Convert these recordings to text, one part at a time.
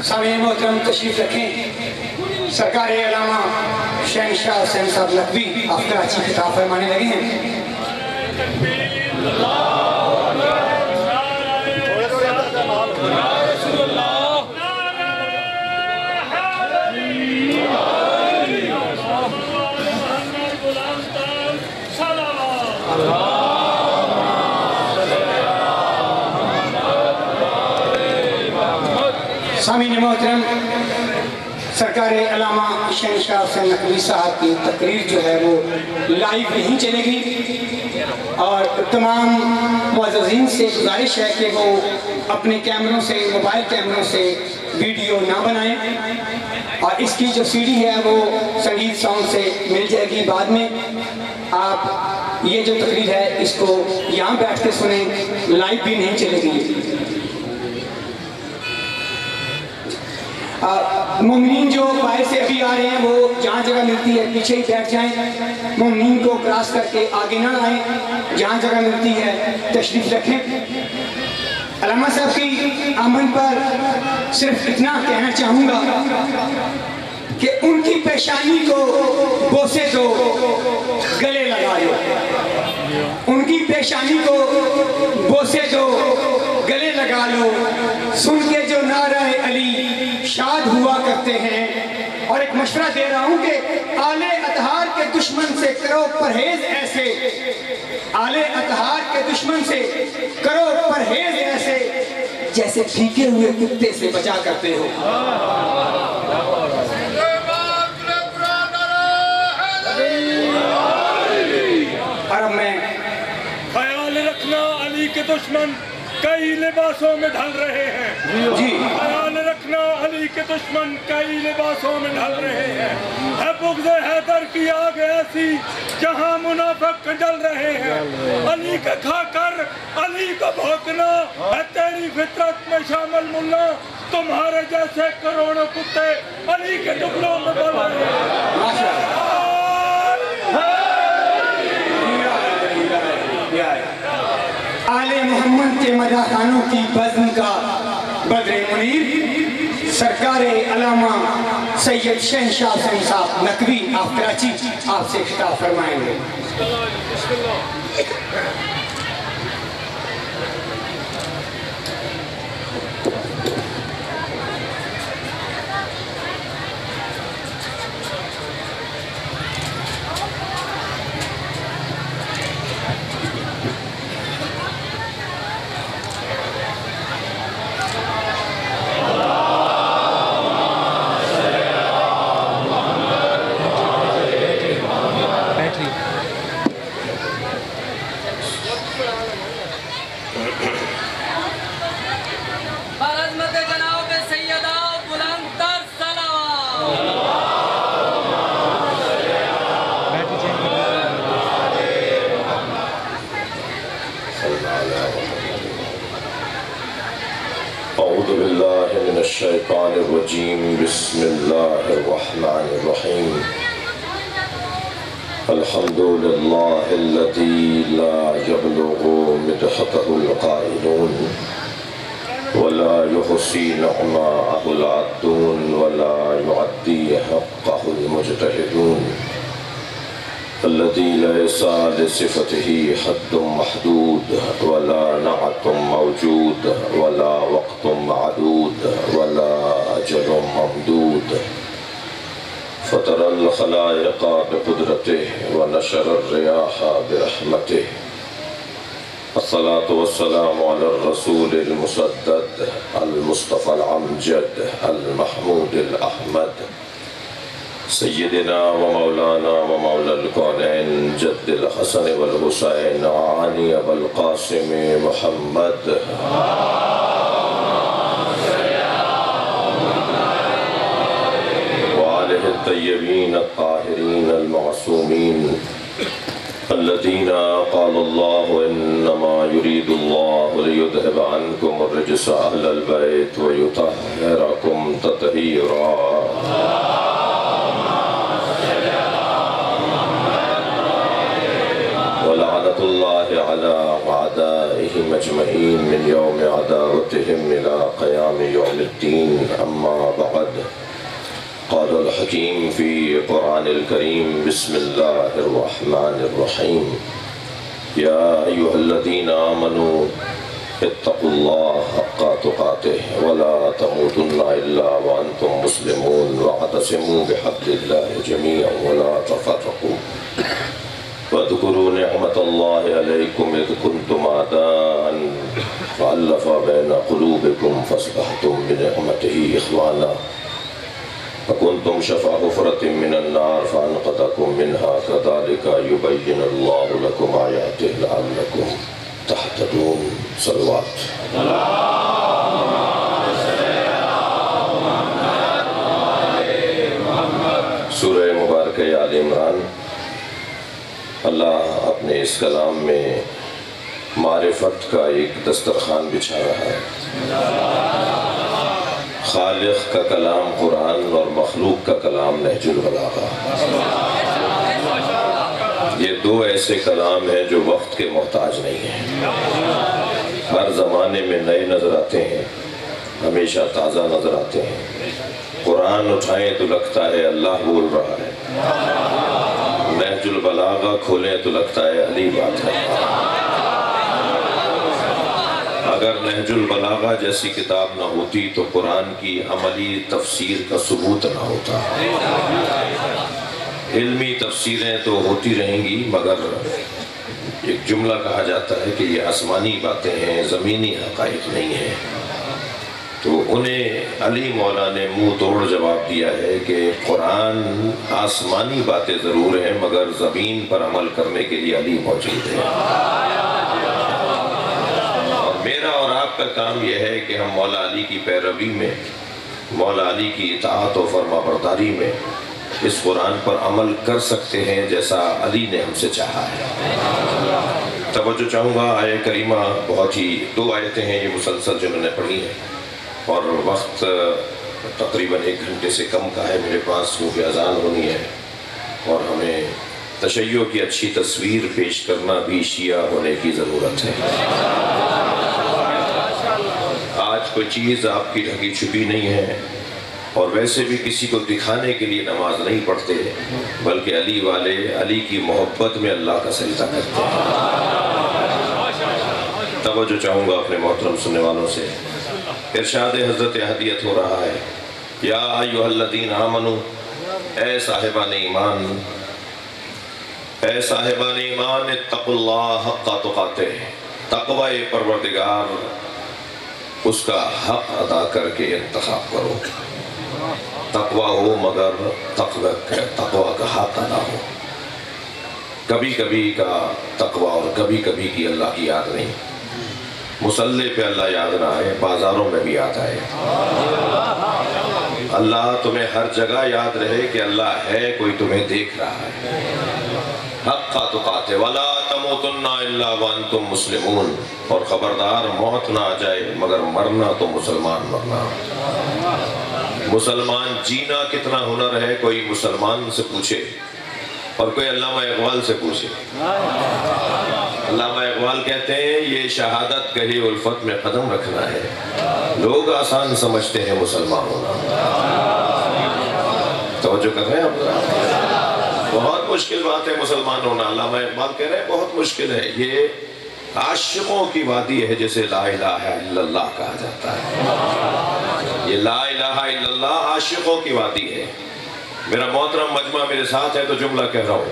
سامعین محترم تشریف رکھیں، سرکار علامہ شہنشاہ حسین صاحب نقوی آپ کراچی خطاب فرمانے لگے ہیں۔ سامعین محترم، سرکار علامہ شہنشاہ حسین نقوی صاحب کی تقریر جو ہے وہ لائیو نہیں چلے گی، اور تمام معززین سے گزارش ہے کہ وہ اپنے کیمروں سے، موبائل کیمروں سے ویڈیو نہ بنائیں، اور اس کی جو سی ڈی ہے وہ سنگیت سانگ سے مل جائے گی بعد میں۔ آپ یہ جو تقریر ہے اس کو یہاں بیٹھ کے سنیں، لائیو بھی نہیں چلے گی۔ مومنین جو باہر سے ابھی آ رہے ہیں وہ جہاں جگہ ملتی ہے پیچھے ہی بیٹھ جائیں، مومنین کو کراس کر کے آگے نہ آئیں، جہاں جگہ ملتی ہے تشریف رکھیں۔ علامہ صاحب کی آمد پر صرف اتنا کہنا چاہوں گا کہ ان کی پیشانی کو بوسے دو، گلے لگا دو، ان کی پیشانی کو بوسے دو، گلے لگا لو، سن کے جو نعرہ علی شاد ہوا کرتے ہیں۔ اور ایک مشورہ دے رہا ہوں کہ آل اطہار کے دشمن سے کرو پرہیز ایسے، آل اطہار کے دشمن سے کرو پرہیز ایسے، جیسے پھینکے ہوئے کتے سے بچا کرتے ہو۔ اور اب میں خیال رکھنا علی کے دشمن کئی لباسوں میں ڈھل رہے ہیں، جی خیال رکھنا علی کے دشمن کئی لباسوں میں ڈھل رہے ہیں، ہے بغض حیدر کی آگ ایسی جہاں منافق جل رہے ہیں، علی کا کھا کر علی کا بھونکنا ہے تیری فطرت میں شامل ملا، تمہارے جیسے کروڑوں کتے علی کے ٹکڑوں میں بل رہے ہیں۔ آل محمد کے مداح خانوں کی بزم کا بدر منیر سرکار علامہ سید شہنشاہ حسین صاحب نقوی آپ کراچی آپ سے خطاب فرمائیں گے۔ اعوذ باللہ من الشیطان الرجیم، بسم اللہ الرحمن الرحیم۔ الحمد للہ الذی لا یبلغ مدحتہ القائلون ولا یحصی نعماءہ العادون ولا یعدی حقہ المجتہدون، الذي ليس لصفته حد محدود ولا نعت موجود ولا وقت معدود ولا أجل ممدود، فطر الخلائق بقدرته ونشر الرياح برحمته، الصلاة والسلام على الرسول المسدد المصطفى العمجد المحمود الأحمد، سیدنا و مولانا و مولا الکونین جد الحسن والحسین عانی ابو القاسم محمد وآلہ الطیبین الطاہرین المعصومین الذین قال اللہ انما یرید اللہ لیذہب عنکم الرجس اہل البیت ویطہرکم تطہیرا۔ ولعن لعنة الله على أعدائهم أجمعين من يوم عداوتهم إلى قيام يوم الدين. أما بعد، قال الحكيم في قرآن الكريم: بسم الله الرحمن الرحيم. يا أيها الذين آمنوا اتقوا الله حق تقاته ولا تموتن إلا وأنتم مسلمون واعتصموا بحبل الله جميعا ولا تفرقوا واذكروا نعمة الله عليكم إذ كنتم أعداء فألف بين قلوبكم فأصبحتم بنعمته إخوانا وكنتم شفا حفرة من النار فأنقذكم منها كذلك يبين الله لكم آياته لعلكم تهتدون. صلوات. سورہ مبارکہ آل عمران. اللہ اپنے اس کلام میں معرفت کا ایک دسترخوان بچھا رہا ہے. خالق کا کلام قرآن اور مخلوق کا کلام نہج البلاغہ. یہ دو ایسے کلام ہیں جو وقت کے محتاج نہیں ہیں. ہر زمانے میں نئے نظر آتے ہیں، ہمیشہ تازہ نظر آتے ہیں. قرآن اٹھائیں تو لگتا ہے اللہ بول رہا ہے، نہج البلاغہ کھولیں تو لگتا ہے علی بات ہے. اگر نہج البلاغہ جیسی کتاب نہ ہوتی تو قرآن کی عملی تفسیر کا ثبوت نہ ہوتا. علمی تفسیریں تو ہوتی رہیں گی، مگر ایک جملہ کہا جاتا ہے کہ یہ آسمانی باتیں ہیں، زمینی حقائق نہیں ہیں. تو انہیں علی مولا نے منہ توڑ جواب دیا ہے کہ قرآن آسمانی باتیں ضرور ہیں مگر زمین پر عمل کرنے کے لیے علی موجود ہے. اور میرا اور آپ کا کام یہ ہے کہ ہم مولا علی کی پیروی میں، مولا علی کی اطاعت و فرما برداری میں اس قرآن پر عمل کر سکتے ہیں جیسا علی نے ہم سے چاہا ہے. توجہ چاہوں گا آیہ کریمہ بہت ہی، 2 آیتیں ہیں یہ مسلسل جنہوں نے پڑھی ہیں، اور وقت تقریباً 1 گھنٹے سے کم کا ہے میرے پاس کیونکہ اذان ہونی ہے، اور ہمیں تشیع کی اچھی تصویر پیش کرنا بھی شیعہ ہونے کی ضرورت ہے. آج کوئی چیز آپ کی ڈھکی چھپی نہیں ہے، اور ویسے بھی کسی کو دکھانے کے لیے نماز نہیں پڑھتے، بلکہ علی والے علی کی محبت میں اللہ کا سجدہ کرتے ہیں. توجہ چاہوں گا اپنے محترم سننے والوں سے. ارشاد حضرت ہدیت ہو رہا ہے: یا ایھا الذین آمنو، اے صاحبان ایمان، اے صاحبان ایمان، اتقوا اللہ حق تقاتہ، تقوی پروردگار اس کا حق ادا کر کے انتخاب کرو. تقوی ہو مگر تقوی کا حق ادا ہو. کبھی کبھی کا تقوی اور کبھی کبھی کی اللہ کی یاد نہیں. مصلی پہ اللہ یاد نہ آئے، بازاروں میں بھی یاد آئے. اللہ تمہیں ہر جگہ یاد رہے کہ اللہ ہے، کوئی تمہیں دیکھ رہا ہے. حق تقاتہ ولا تموتن الا وانتم مسلمون، اور خبردار موت نہ آ جائے مگر مرنا تو مسلمان مرنا. مسلمان جینا کتنا ہنر ہے، کوئی مسلمان سے پوچھے اور کوئی علامہ اقبال سے پوچھے. علامہ اقبال کہتے ہیں یہ شہادت گہی الفت میں قدم رکھنا ہے. لوگ آسان سمجھتے ہیں مسلمان ہونا. توجہ کر رہے ہیں آپ؟ بہت مشکل بات ہے مسلمان ہونا. علامہ اقبال کہہ رہے ہیں بہت مشکل ہے. یہ عاشقوں کی وادی ہے جسے لا الہ الا اللہ کہا جاتا ہے. یہ لا الہ الا اللہ عاشقوں کی وادی ہے. میرا محترم مجمع میرے ساتھ ہے تو جملہ کہہ رہا ہوں.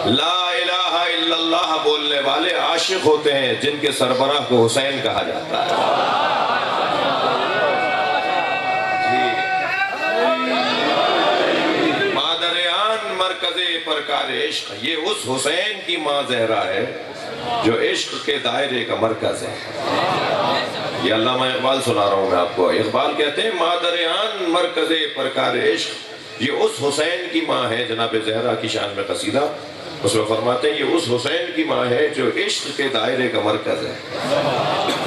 لا الہ الا اللہ بولنے والے عاشق ہوتے ہیں جن کے سربراہ کو حسین کہا جاتا ہے. مادریان مرکز پرکار عشق، یہ اس حسین کی ماں زہرا ہے جو عشق کے دائرے کا مرکز ہے. یہ علامہ اقبال سنا رہا ہوں میں آپ کو. اقبال کہتے ہیں مادریان مرکز پرکار عشق، یہ اس حسین کی ماں ہے. جناب زہرا کی شان میں قصیدہ، اس میں فرماتے ہیں یہ اس حسین کی ماں ہے جو عشق کے دائرے کا مرکز ہے.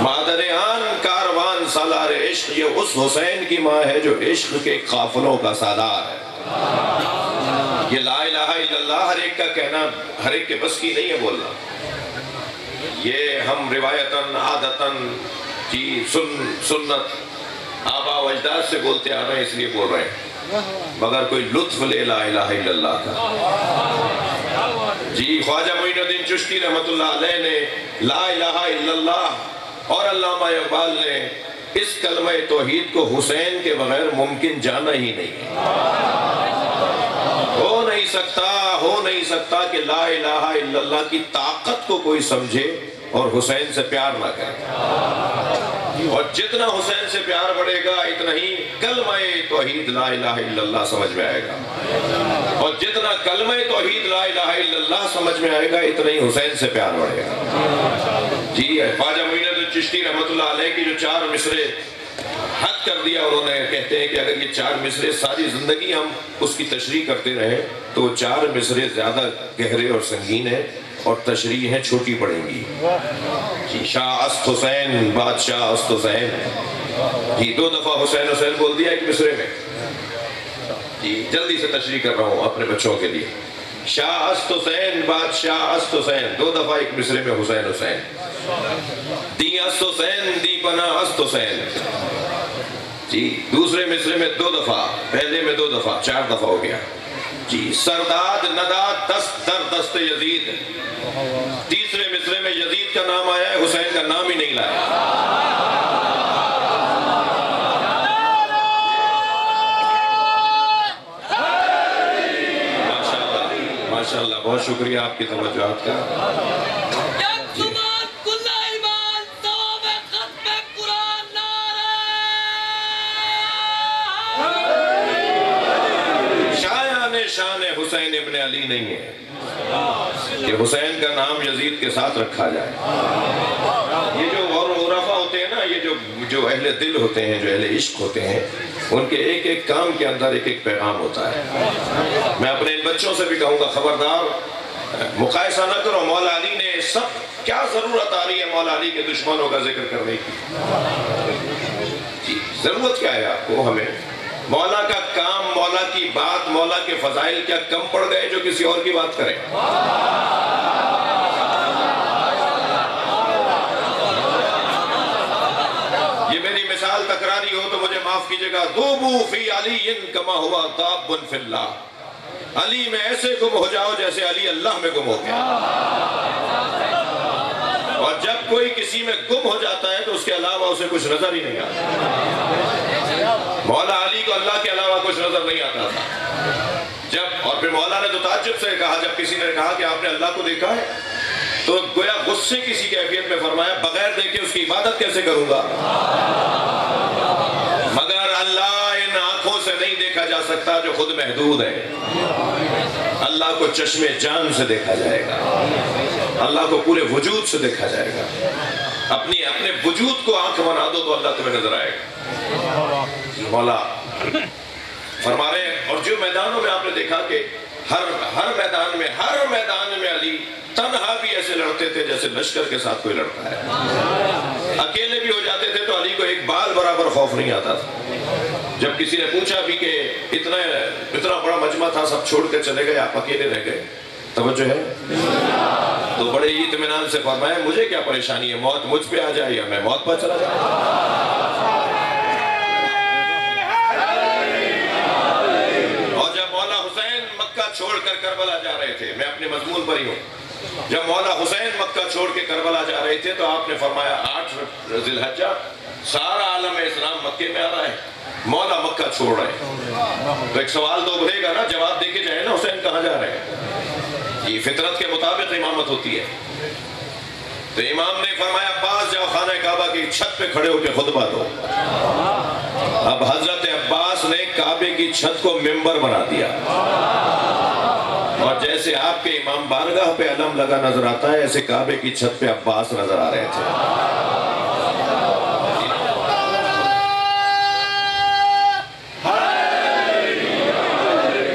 مادریان کاروان سالار عشق، یہ اس حسین کی ماں ہے جو عشق کے قافلوں کا سالار ہے. یہ لا الہ الا اللہ ہر ایک کا کہنا ہر ایک کے بس کی نہیں ہے بولنا. یہ ہم روایتاً عادتاً کی سنت آبا و اجداد سے بولتے آ رہے ہیں، اس لیے بول رہے ہیں، مگر کوئی لطف لے لا الہ الا اللہ کا۔ جی خواجہ معین الدین چشتی رحمت اللہ علیہ نے لا الہ الا اللہ اور علامہ اقبال نے اس کلمہ توحید کو حسین کے بغیر ممکن جانا ہی نہیں، ہو نہیں سکتا کہ لا الہ الا اللہ کی طاقت کو کوئی سمجھے اور حسین سے پیار نہ کرے، اور جتنا حسین سے پیار بڑھے گا اتنا ہی کلمہ توحید لا الہ الا اللہ سمجھ میں آئے گا، اور جتنا کلمہ توحید لا الہ الا اللہ سمجھ میں آئے گا اتنا ہی حسین سے پیار بڑھے گا۔ جی خواجہ معین الدین چشتی رحمت اللہ علیہ کی جو 4 مصرے حد کر دیا، انہوں نے کہتے ہیں کہ اگر یہ 4 مصرے ساری زندگی ہم اس کی تشریح کرتے رہے تو 4 مصرے زیادہ گہرے اور سنگین ہیں اور تشریح ہیں چھوٹی پڑیں گی۔ جی شاہ است حسین بادشاہ است حسین، جی 2 دفعہ حسین حسین بول دیا ایک مصرے میں۔ جی جلدی سے تشریح کر رہا ہوں اپنے بچوں کے لیے، شاہ است حسین بادشاہ است حسین، 2 دفعہ ایک مصرے میں حسین حسین، دی است حسین دی پناہ است حسین، جی دوسرے مصرے میں 2 دفعہ، پہلے میں 2 دفعہ، 4 دفعہ ہو گیا۔ جی سرداد نداد دست در دست یزید، تیسرے مصرے میں یزید کا نام آیا ہے، حسین کا نام ہی نہیں لایا۔ ماشاءاللہ بہت شکریہ آپ کی توجہات کا۔ شان حسین ابن علی نہیں ہے کہ حسین کا نام یزید کے ساتھ رکھا جائے۔ یہ جو عرفا ہوتے ہیں نا، یہ جو اہل دل ہوتے ہیں، جو اہل عشق ہوتے ہیں، ان کے ایک ایک کام کے اندر ایک ایک پیغام ہوتا ہے۔ میں اپنے ان بچوں سے بھی کہوں گا خبردار مقایسہ نہ کرو، مولا علی نے سب کیا ضرورت آ رہی ہے مولا علی کے دشمنوں کا ذکر کرنے کی؟ جی ضرورت کیا ہے آپ کو؟ ہمیں مولا کا کام، مولا کی بات، مولا کے فضائل کیا کم پڑ گئے جو کسی اور کی بات کریں؟ یہ میری مثال تکراری ہو تو مجھے معاف کیجئے گا۔ ذوبوا فی علی کما ہوا ذاب فی اللہ، علی میں ایسے گم ہو جاؤ جیسے علی اللہ میں گم ہو گیا۔ اور جب کوئی کسی میں گم ہو جاتا ہے تو اس کے علاوہ اسے کچھ نظر ہی نہیں آتا۔ مولا علی کو اللہ کے علاوہ کچھ نظر نہیں آتا تھا۔ اور پھر مولا نے تو تعجب سے کہا، جب کسی نے کہا کہ آپ نے اللہ کو دیکھا ہے تو گویا غصے کسی کیفیت میں فرمایا بغیر دیکھے اس کی عبادت کیسے کروں گا؟ مگر اللہ ان آنکھوں سے نہیں دیکھا جا سکتا جو خود محدود ہے۔ اللہ کو چشم جان سے دیکھا جائے گا، اللہ کو پورے وجود سے دیکھا جائے گا۔ اپنے وجود کو آنکھ بنا دو تو اللہ تمہیں نظر آئے گا۔ مولا فرما رہے ہیں، اور جو میدانوں میں آپ نے دیکھا کہ ہر میدان میں علی تنہا بھی ایسے لڑتے تھے جیسے لشکر کے ساتھ کوئی لڑتا ہے، اکیلے بھی ہو جاتے تھے تو علی کو ایک بال برابر خوف نہیں آتا تھا۔ جب کسی نے پوچھا بھی کہ اتنا بڑا مجمع تھا، سب چھوڑ کے چلے گئے، آپ اکیلے رہ گئے، توجہ ہے؟ تو بڑے ہی اطمینان سے فرمایا مجھے کیا پریشانی ہے، موت مجھ پہ آ جائے یا میں موت پر چلا جاؤں۔ چھوڑ کر کربلا جا رہے تھے، میں اپنے مضمون پر ہی ہوں، جب مولا حسین مکہ چھوڑ کے کربلا جا رہے تھے تو آپ نے فرمایا 8 ذی الحجہ سارا عالم اسلام مکے میں آ رہا ہے، مولا مکہ چھوڑ رہے ہیں، تو ایک سوال تو ابھرے گا نا، جواب دے کے جائے نا حسین کہاں جا رہے ہیں؟ یہ فطرت کے مطابق امامت ہوتی ہے۔ تو امام نے فرمایا عباس جاؤ خانہ کعبہ کی چھت پہ کھڑے ہو کے خطبہ دو۔ اب حضرت عباس نے کعبے کی چھت کو ممبر بنا دیا، اور جیسے آپ کے امام بارگاہ پہ علم لگا نظر آتا ہے ایسے کعبے کی چھت پہ عباس نظر آ رہے تھے۔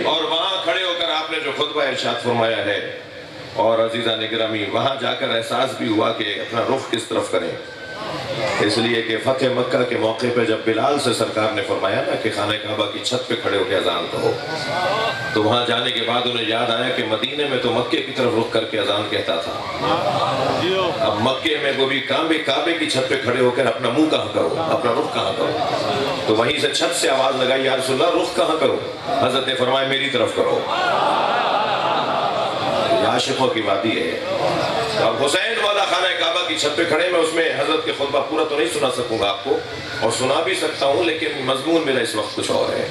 اور وہاں کھڑے ہو کر آپ نے جو خطبہ ارشاد فرمایا ہے، اور عزیزان گرامی وہاں جا کر احساس بھی ہوا کہ اپنا رخ کس طرف کریں، اس لیے کہ فتح مکہ کے موقع پہ جب بلال سے سرکار نے فرمایا نا کہ خانہ کعبہ کی چھت پہ کھڑے ہو کے اذان کہو، تو وہاں جانے کے بعد انہیں یاد آیا کہ مدینے میں تو مکے کی طرف رخ کر کے اذان کہتا تھا، اب مکے میں وہ بھی کعبے کی چھت پہ کھڑے ہو کر اپنا منہ کہاں کرو، اپنا رخ کہاں کرو؟ تو وہیں سے چھت سے آواز لگائی، یا رسول اللہ رخ کہاں کرو؟ حضرت نے فرمایا میری طرف کرو۔ یہ عاشقوں کی وادی ہے۔ اور حسین والا خانہ کعبہ کی چھت پہ کھڑے، میں اس میں حضرت کے خطبہ پورا تو نہیں سنا سکوں گا آپ کو، اور سنا بھی سکتا ہوں لیکن مضمون میرا اس وقت کچھ اور ہے۔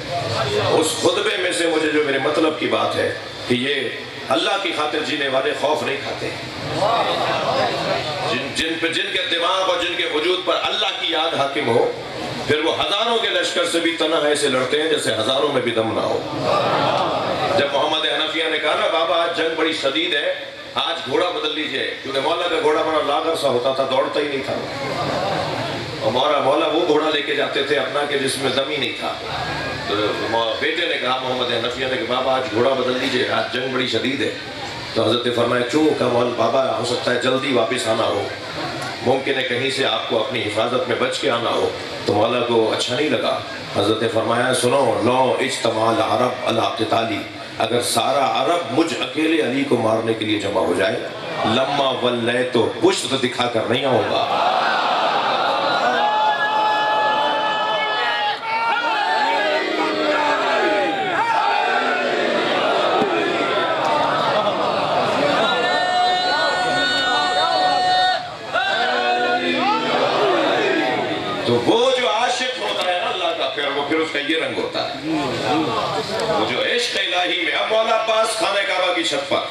اس خطبے میں سے مجھے جو میرے مطلب کی بات ہے کہ یہ اللہ کی خاطر جینے والے خوف نہیں کھاتے، جن کے دماغ اور جن کے وجود پر اللہ کی یاد حاکم ہو، پھر وہ ہزاروں کے لشکر سے بھی تنہا ایسے لڑتے ہیں جیسے ہزاروں میں بھی دم نہ ہو۔ جب محمد حنفیہ نے کہا نا بابا آج جنگ بڑی شدید ہے، آج گھوڑا بدل لیجئے، کیونکہ مولا کا گھوڑا بڑا لاغر سا ہوتا تھا، دوڑتا ہی نہیں تھا، اور مولا وہ گھوڑا لے کے جاتے تھے اپنا کہ جس میں دم ہی نہیں تھا۔ تو بیٹے نے کہا محمد حنفیہ نے کہ بابا آج گھوڑا بدل لیجئے، آج جنگ بڑی شدید ہے۔ تو حضرت نے فرمایا کیوں؟ کہ بابا ہو سکتا ہے جلدی واپس آنا ہو، ممکن ہے کہیں سے آپ کو اپنی حفاظت میں بچ کے آنا ہو۔ تو مولا کو اچھا نہیں لگا۔ حضرت نے فرمایا سنو، لو اجتماع العرب علی قتالی، اگر سارا عرب مجھ اکیلے علی کو مارنے کے لیے جمع ہو جائے، لما ولیت تو پشت دکھا کر نہیں آؤں گا۔ تو وہ جو عاشق ہوتا ہے نا اللہ کا، پھر اس کا یہ رنگ ہوتا ہے، وہ جو عشق الہی میں۔ اب مولا عباس خانہ کعبہ کی چھت پر،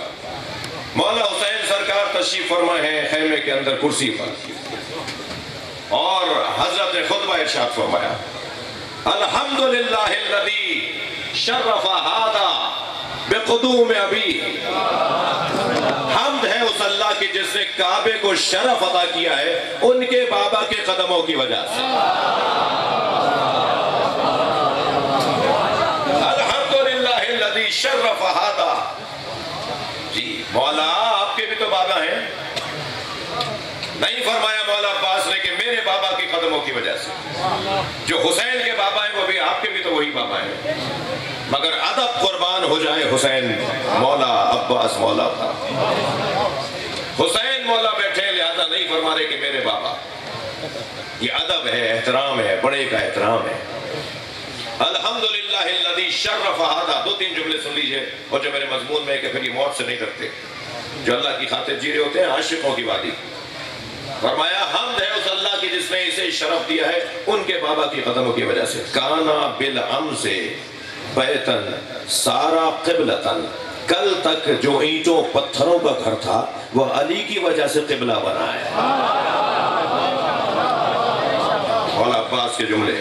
مولا حسین سرکار تشریف فرما ہے خیمے کے اندر کرسی پر، اور حضرت نے خطبہ ارشاد فرمایا الحمدللہ الذی شرف ہذا بقدوم ابی، حمد ہے اس اللہ کی جس نے کعبے کو شرف عطا کیا ہے ان کے بابا کے قدموں کی وجہ سے۔ الحمدللہ الذی شرف ہذا، جی مولا آپ کے بھی تو بابا ہیں، نہیں فرمایا مولا عباس نے کہ میرے بابا کے قدموں کی وجہ سے، جو حسین کے بابا ہیں وہ بھی آپ کے بھی تو وہی بابا ہیں، مگر ادب قربان ہو جائے حسین مولا عباس مولا تھا، حسین مولا بیٹھے لہذا نہیں فرما رہے کہ میرے بابا۔ یہ ادب ہے، احترام ہے، بڑے کا احترام ہے۔ الحمدللہ الذی شرف ہذا، دو تین جملے سن لیجئے، اور جو میرے مضمون میں ہے کہ پھر یہ موت سے نہیں ڈرتے، جو اللہ کی خاطر جی رہے ہوتے ہیں، عاشقوں کی وادی۔ فرمایا حمد ہے اس اللہ کی جس نے اسے شرف دیا ہے ان کے بابا کی قدموں کی وجہ سے۔ کانا بالامس بیتن سارا قبلتن، کل تک جو اینٹوں پتھروں کا گھر تھا وہ علی کی وجہ سے قبلہ بنا ہے۔ مولا عباس کے جملے،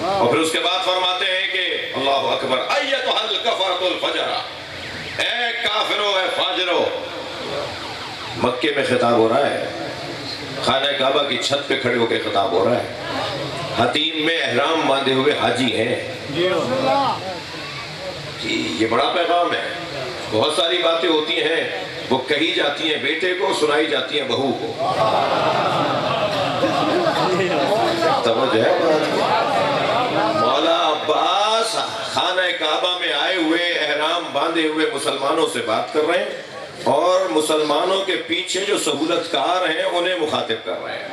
اور پھر اس کے بعد فرماتے ہیں کہ اللہ اکبر ایتھا الکفرۃ الفجرہ، اے کافرو اے فاجرو۔ مکے میں خطاب ہو رہا ہے، خانہ کعبہ کی چھت پہ کھڑے ہو کے خطاب ہو رہا ہے، حتیم میں احرام باندھے ہوئے حاجی ہیں، یہ بڑا پیغام ہے۔ بہت ساری باتیں ہوتی ہیں وہ کہی جاتی ہیں بیٹے کو، سنائی جاتی ہیں بہو کو، توجہ ہے۔ مولا عباس خانہ کعبہ میں آئے ہوئے احرام باندھے ہوئے مسلمانوں سے بات کر رہے ہیں، اور مسلمانوں کے پیچھے جو سہولت کار ہیں انہیں مخاطب کر رہے ہیں۔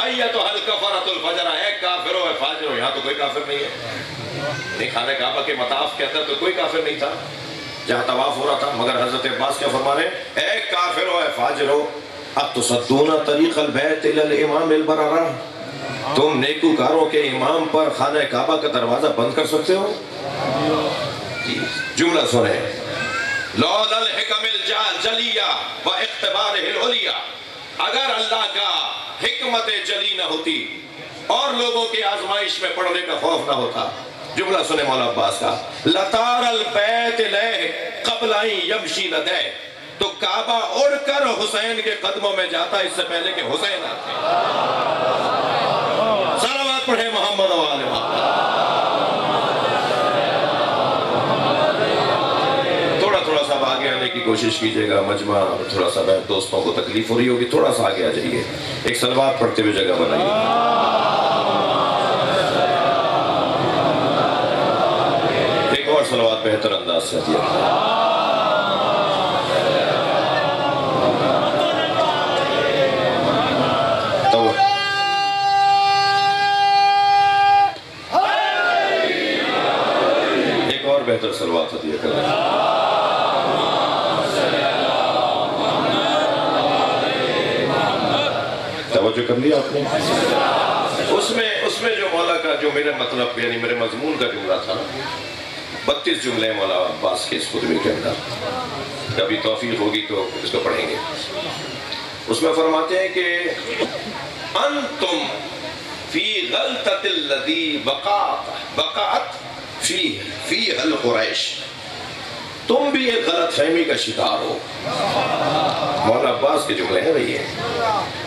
ایتھا الکفرۃ الفجرہ، اے کافرو اے فاجرو، یہاں تو کوئی کافر نہیں ہے، نہیں خانہ کعبہ کے مطاف کے اندر تو کوئی کافر نہیں تھا جہاں طواف ہو رہا تھا، مگر حضرت عباس کیا فرما رہے ہیں؟ اے کافرو اے فاجرو اتصدون طریق البیت الی الامام البررہ، تم نیکوکاروں کے امام پر خانہ کعبہ کا دروازہ بند کر سکتے ہو؟ جملہ سنیں، لولا الحکم الجلیہ و اختبارہ العلیہ، اگر اللہ کا حکمت جلی نہ ہوتی اور لوگوں کی آزمائش میں پڑنے کا خوف نہ ہوتا، جملہ سنے مولا عباس کا، لطار البیت لہ قبل ان یمشی لدہ، تو کعبہ اڑ کر حسین کے قدموں میں جاتا اس سے پہلے کہ حسین آتے۔ صلوات پڑھیں محمد و آل محمد۔ تھوڑا سا آگے آنے کی کوشش کیجئے گا، مجمع تھوڑا سا دوستوں کو تکلیف ہو رہی ہوگی، تھوڑا سا آگے آ جائیے، ایک صلوات پڑھتے ہوئے جگہ بنائیے۔ ایک اور صلوات بہتر انداز سے دیا۔ تو ایک اور بہتر صلوات دیا کریں۔ توجہ کر لیا آپ نے؟ اس میں جو مولا کا جو میرے مطلب یعنی میرے مضمون کا جملہ تھا، 32 جملے مولا عباس کے اس خطبے کے اندر، کبھی توفیق ہوگی تو اس کو پڑھیں گے۔ اس میں فرماتے ہیں کہ انتم فی غلطۃ الذی وقعت فیہ القریش، تم بھی ایک غلط فہمی کا شکار ہو۔ مولا عباس کے جملے ہیں بھئی،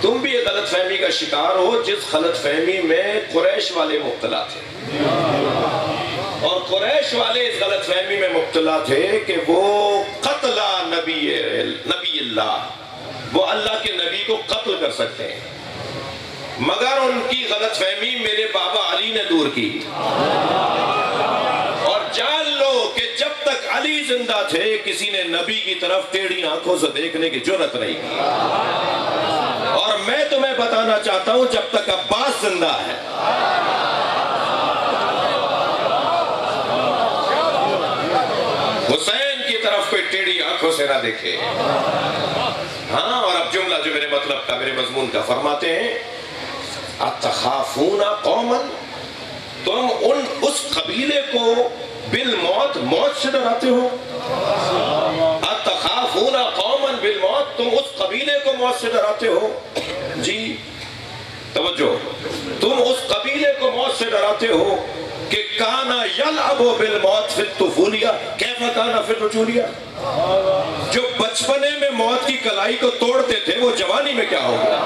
تم بھی ایک غلط فہمی کا شکار ہو جس غلط فہمی میں قریش والے مبتلا تھے، اور قریش والے اس غلط فہمی میں مبتلا تھے کہ وہ قتل نبی اللہ، وہ اللہ کے نبی کو قتل کر سکتے ہیں، مگر ان کی غلط فہمی میرے بابا علی نے دور کی۔ اور جان لو کہ جب تک علی زندہ تھے کسی نے نبی کی طرف ٹیڑھی آنکھوں سے دیکھنے کی جرات نہیں کی، اور میں تمہیں بتانا چاہتا ہوں جب تک عباس زندہ ہے حسین کی طرف کوئی ٹیڑھی آنکھوں سے نہ دیکھے۔ ہاں، اور اب جملہ جو میرے مطلب کا میرے مضمون کا فرماتے ہیں، اتخافون قوما، تم اس قبیلے کو بالموت، موت سے ڈراتے ہو۔ اتخافون قوما بالموت، تم اس قبیلے کو موت سے ڈراتے ہو۔ جی توجہ، تم اس قبیلے کو موت سے ڈراتے ہو کہ کانا یلعب بالموت فی الطفولیہ کیف کانا فی الرجولیہ، جو بچپنے میں موت کی کلائی کو توڑتے تھے وہ جوانی میں کیا ہوگا؟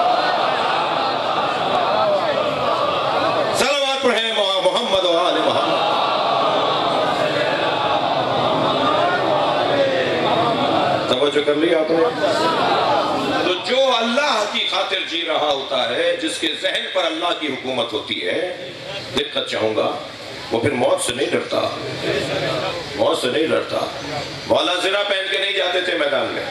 صلوات پڑھیں محمد و آل محمد۔ توجہ کر لیا آپ نے؟ تو جو اللہ کی خاطر جی رہا ہوتا ہے، جس کے ذہن پر اللہ کی حکومت ہوتی ہے، دقت چاہوں گا، وہ پھر موت سے نہیں ڈرتا، موت سے نہیں ڈرتا۔ مولا زرہ پہن کے نہیں جاتے تھے میدان میں،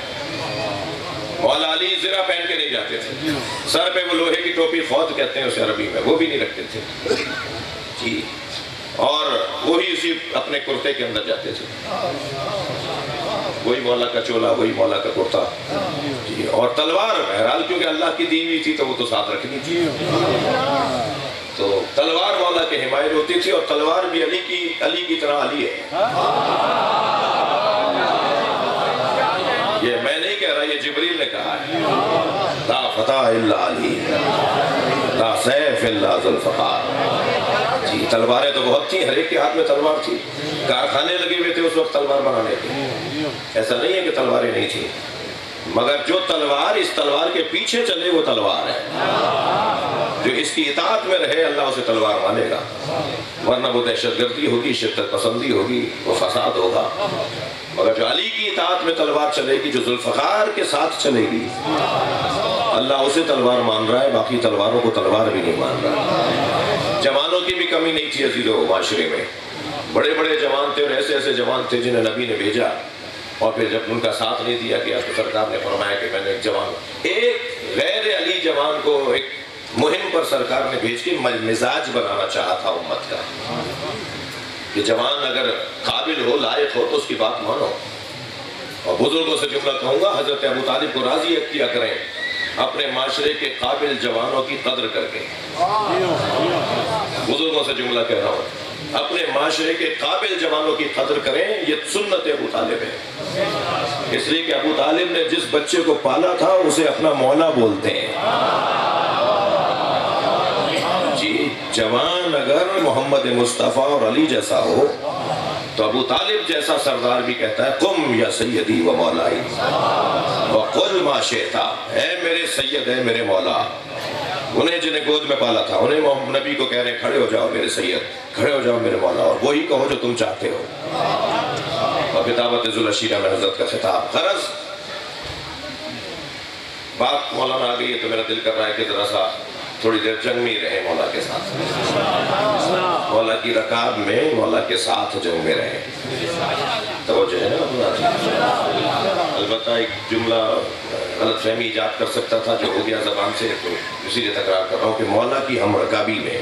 مولا علی زرہ پہن کے نہیں جاتے تھے، سر پہ وہ لوہے کی ٹوپی خود کہتے ہیں اسے عربی میں، وہ بھی نہیں رکھتے تھے جی، اور وہی اسی اپنے کرتے کے اندر جاتے تھے، وہی مولا کا چولا، وہی مولا کا کرتا جی، اور تلوار بہرحال کیونکہ اللہ کی دی ہوئی تھی تو وہ تو ساتھ رکھنی تھی، تو تلوار مولا کے حمایت ہوتی تھی، اور تلوار بھی علی کی طرح علی ہے۔ یہ میں نہیں کہہ رہا، یہ جبریل نے کہا ہے، لا فتح الا علی، لا سیف الا ذوالفقار۔ جی تلواریں تو بہت تھیں، ہر ایک کے ہاتھ میں تلوار تھی، کارخانے لگے ہوئے تھے اس وقت تلوار بنانے کے، ایسا نہیں ہے کہ تلواریں نہیں تھیں، مگر جو تلوار اس تلوار کے پیچھے چلے وہ تلوار ہے، جو اس کی اطاعت میں رہے اللہ اسے تلوار مانے گا، ورنہ وہ دہشت گردی ہوگی، شدت پسندی ہوگی، وہ فساد ہوگا۔ مگر جو علی کی اطاعت میں تلوار چلے گی، جو ذوالفقار کے ساتھ چلے گی، اللہ اسے تلوار مان رہا ہے، باقی تلواروں کو تلوار بھی نہیں مان رہا۔ جوانوں کی بھی کمی نہیں تھی عزیزو معاشرے میں، بڑے بڑے جوان تھے، اور ایسے ایسے جوان تھے جنہیں نبی نے بھیجا، اور پھر جب ان کا ساتھ نہیں دیا گیا تو سرکار نے فرمایا کہ میں نے ایک غیر علی جوان کو ایک مہم پر سرکار نے بھیج کے مزاج بنانا چاہا تھا امت کا، کہ جوان اگر قابل ہو، لائق ہو تو اس کی بات مانو۔ اور بزرگوں سے جملہ کہوں گا، حضرت ابو طالب کو راضی کیا کریں اپنے معاشرے کے قابل جوانوں کی قدر کر کے، بزرگوں سے جملہ کہہ رہا ہوں، اپنے معاشرے کے قابل جوانوں کی قدر کریں، یہ سنت ابو طالب ہے، اس لیے کہ ابو طالب نے جس بچے کو پالا تھا اسے اپنا مولا بولتے ہیں جی۔ جوان اگر محمد مصطفیٰ اور علی جیسا ہو تو ابو طالب جیسا سردار بھی کہتا ہے قم یا سیدی و مولائی وقل ما شئتا، اے میرے سید، اے میرے مولا۔ انہیں جنہیں گود میں پالا تھا انہیں نبی کو کہہ رہے ہیں کھڑے ہو جاؤ میرے سید، کھڑے ہو جاؤ میرے مولا، اور وہی کہو جو تم چاہتے ہو۔ اور کتابت ذوالعشیرہ میں حضرت کا خطاب، غرض بات مولانا آ گئی ہے تو میرا دل کر رہا ہے کہ ذرا سا تھوڑی دیر جنگ میں رہے مولا کے ساتھ، مولا کی رکاب میں مولا کے ساتھ جنگ میں رہے. توجہ ہے نا. البتہ ایک جملہ غلط فہمی ایجاد کر سکتا تھا جو ہو گیا زبان سے، تو اسی لیے تکرار کر رہا ہوں کہ مولا کی ہم رکابی میں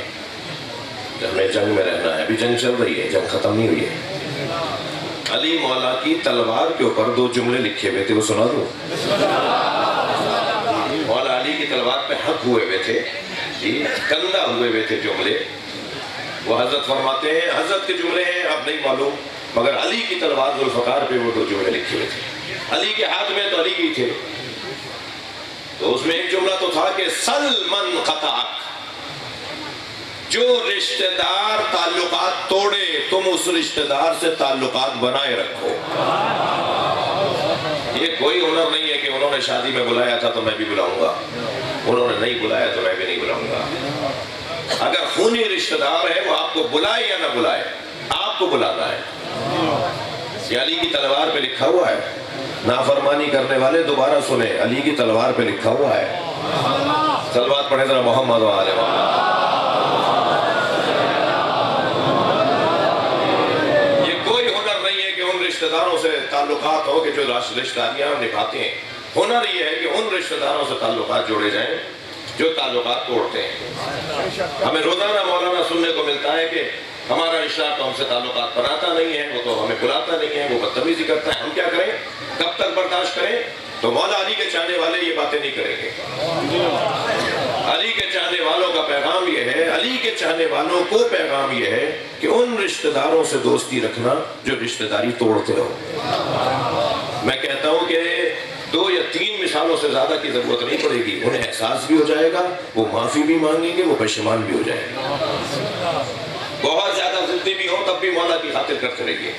ہمیں جنگ میں رہنا ہے. ابھی جنگ چل رہی ہے، جنگ ختم نہیں ہوئی ہے. علی مولا کی تلوار کے اوپر 2 جملے لکھے ہوئے تھے، وہ سنا دوں. مولا علی کی تلوار پہ حق ہوئے ہوئے تھے، کندہ ہوئے ہوئے تھے جملے. وہ حضرت فرماتے ہیں، حضرت کے جملے ہیں اب نہیں معلوم، مگر علی کی تلوار ذوالفقار پہ وہ 2 جملے لکھے ہوئے تھے. علی کے ہاتھ میں تو علی کی تھے، تو اس میں ایک جملہ تو تھا کہ سل من قطعک، جو رشتہ دار تعلقات توڑے تم اس رشتہ دار سے تعلقات بنائے رکھو. یہ کوئی ہنر نہیں ہے کہ انہوں نے شادی میں بلایا تھا تو میں بھی بلاؤں گا، انہوں نے نہیں بلایا تو میں بھی نہیں بلاؤں گا. اگر خونی رشتہ دار ہے وہ آپ کو بلائے یا نہ بلائے، آپ کو بلانا ہے. یہ علی کی تلوار پہ لکھا ہوا ہے. نافرمانی کرنے والے دوبارہ سنیں، علی کی تلوار پہ لکھا ہوا ہے. صلوات پڑھیں ذرا محمد و آل محمد. یہ کوئی ہنر نہیں ہے کہ ان رشتہ داروں سے تعلقات ہو کہ جو رشتہ داریاں نبھاتے ہیں. ہنر یہ ہے کہ ان رشتہ داروں سے تعلقات جوڑے جائیں جو تعلقات توڑتے ہیں. ہمیں روزانہ مولانا سننے کو ملتا ہے کہ ہمارا رشتہ تو ہم سے تعلقات بناتا نہیں ہے، وہ تو ہمیں بلاتا نہیں ہے، وہ بدتمیزی کرتا ہے. ہم کیا کریں؟ کب تک برداشت کریں؟ تو مولا علی کے چاہنے والے یہ باتیں نہیں کریں گے. علی کے چاہنے والوں کا پیغام یہ ہے، علی کے چاہنے والوں کو پیغام یہ ہے کہ ان رشتہ داروں سے دوستی رکھنا جو رشتہ داری توڑتے ہو. میں کہتا ہوں کہ 2 یا 3 مثالوں سے زیادہ کی ضرورت نہیں پڑے گی. انہیں احساس بھی ہو جائے گا، وہ معافی بھی مانگیں گے، وہ پشیمان بھی ہو جائیں گے. بہت زیادہ ضدی بھی ہو تب بھی مولا کی خاطر کرتے رہیے،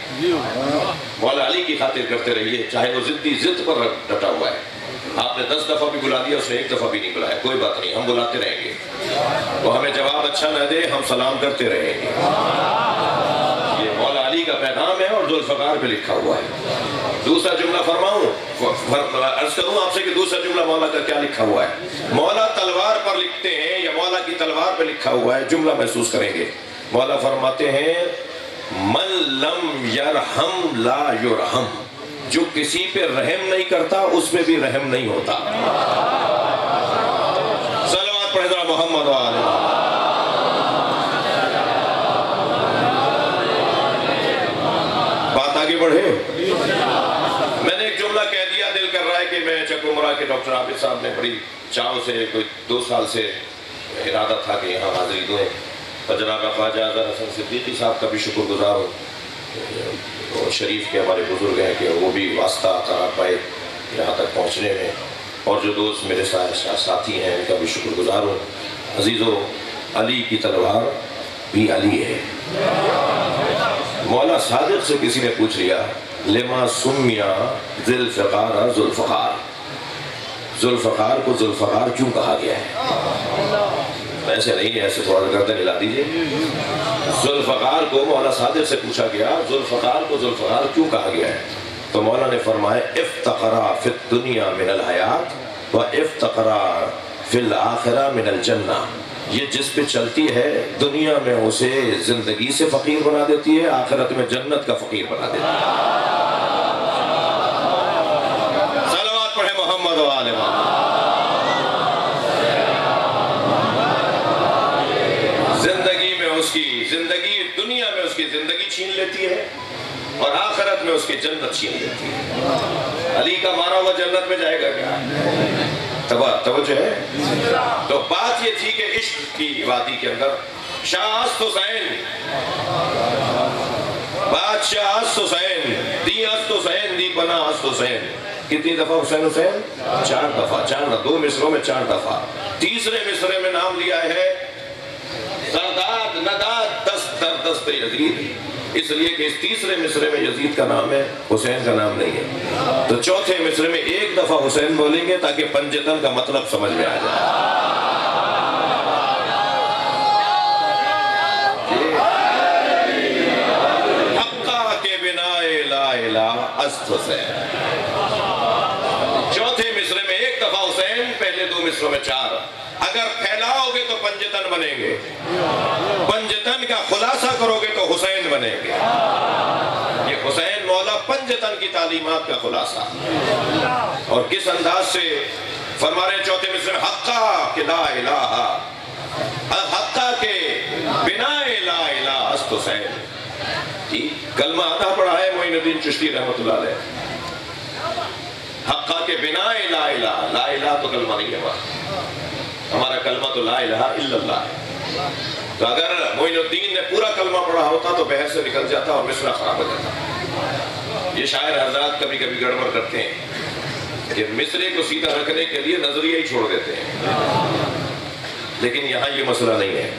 مولا علی کی خاطر کرتے رہیے، چاہے وہ ضدی ضد پر ڈٹا ہوا ہے. آپ نے 10 دفعہ بھی بلا دیا، اس نے 1 دفعہ بھی نہیں بلایا، کوئی بات نہیں، ہم بلاتے رہیں گے. وہ ہمیں جواب اچھا نہ دے، ہم سلام کرتے رہیں گے. یہ مولا علی کا پیغام ہے اور ذوالفقار پہ لکھا ہوا ہے. دوسرا جملہ فرماؤں، عرض کروں آپ سے کہ دوسرا جملہ مولا کا کیا لکھا ہوا ہے. مولا تلوار پر لکھتے ہیں یا مولا کی تلوار پہ لکھا ہوا ہے، جملہ محسوس کریں گے. مولا فرماتے ہیں من لم یرحم لا یرحم، جو کسی پہ رحم نہیں کرتا اس پہ بھی رحم نہیں ہوتا. صلوات پڑھیں ذرا محمد و آل محمد. بات آگے بڑھے. میں نے ایک جملہ کہہ دیا، دل کر رہا ہے کہ میں چکومرا کے ڈاکٹر عابد صاحب نے بڑی چاو سے کوئی 2 سال سے ارادہ تھا کہ یہاں حاضری دیں، اور جناب خواجہ اظہر حسن صدیقی صاحب کا بھی شکر گزار ہوں. شریف کے ہمارے بزرگ ہیں کہ وہ بھی واسطہ قرار پائے یہاں تک پہنچنے میں، اور جو دوست میرے ساتھی ہیں ان کا بھی شکر گزار ہوں. عزیزو، علی کی تلوار بھی علی ہے. مولا صادق سے کسی نے پوچھ لیا لما سمیا ذوالفقار ذوالفقار، ذوالفقار کو ذوالفقار کیوں کہا گیا ہے؟ ایسے نہیں ہے، ایسے تھوڑا گردن ہلا دیجئے. ذوالفقار کو مولا صادق سے پوچھا گیا ذوالفقار کو ذوالفقار کیوں کہا گیا ہے؟ تو مولا نے فرمایا افتقرا فی الدنیا من الحیات و افتقرا فی الآخرہ من الجنہ. یہ جس پہ چلتی ہے دنیا میں اسے زندگی سے فقیر بنا دیتی ہے، آخرت میں جنت کا فقیر بنا دیتی ہے. صلوات پڑھیں محمد و آل محمد. زندگی دنیا میں اس کی زندگی چھین لیتی ہے اور آخرت میں اس کی جنت چھین لیتی ہے. علی کا مارا ہوا جنت میں جائے گا کیا؟ توجہ ہے. تو بات یہ تھی کہ عشق کی وادی کے اندر شاہ ہست حسین، بادشاہ ہست حسین، دی ہست حسین، دی پناہ ہست حسین. کتنی دفعہ حسین حسین؟ 4 دفعہ. 4 نہ 2 مصروں میں 4 دفعہ. تیسرے مصرے میں نام لیا ہے زرداد نداد دست در دست یزید، اس لیے کہ اس تیسرے مصرے میں یزید کا نام ہے، حسین کا نام نہیں ہے. تو چوتھے مصرے میں 1 دفعہ حسین بولیں گے تاکہ پنجتن کا مطلب سمجھ میں آ جائے. حقہ کے بنا لا الہ است حسین. چوتھے مصرے میں 1 دفعہ حسین پہلے 2 مصروں میں 4. اگر پھیلاؤ گے تو پنجتن بنیں گے, پنجتن کا خلاصہ کرو گے تو حسین بنیں گے. یہ حسین مولا پنجتن کی تعلیمات کا خلاصہ. اور کس انداز سے فرما رہے ہیں 4 مصرے میں, حقا کہ لا الہ, حقا کہ بنا لا الہ است حسین. جی کلمہ آدھا پڑھا ہے معین الدین چشتی رحمۃ اللہ علیہ. حقا کے بنا لا الہ, لا الہ تو کلمہ نہیں ہے ہمارا کلمہ تو لا الہ الا اللہ ہے. تو اگر معین الدین نے پورا کلمہ پڑھا ہوتا تو بحر سے نکل جاتا اور مصرع خراب ہو جاتا. یہ شاعر حضرات کبھی کبھی گڑبڑ کرتے ہیں کہ مصرے کو سیدھا رکھنے کے لیے نظریہ ہی چھوڑ دیتے ہیں, لیکن یہاں یہ مسئلہ نہیں ہے.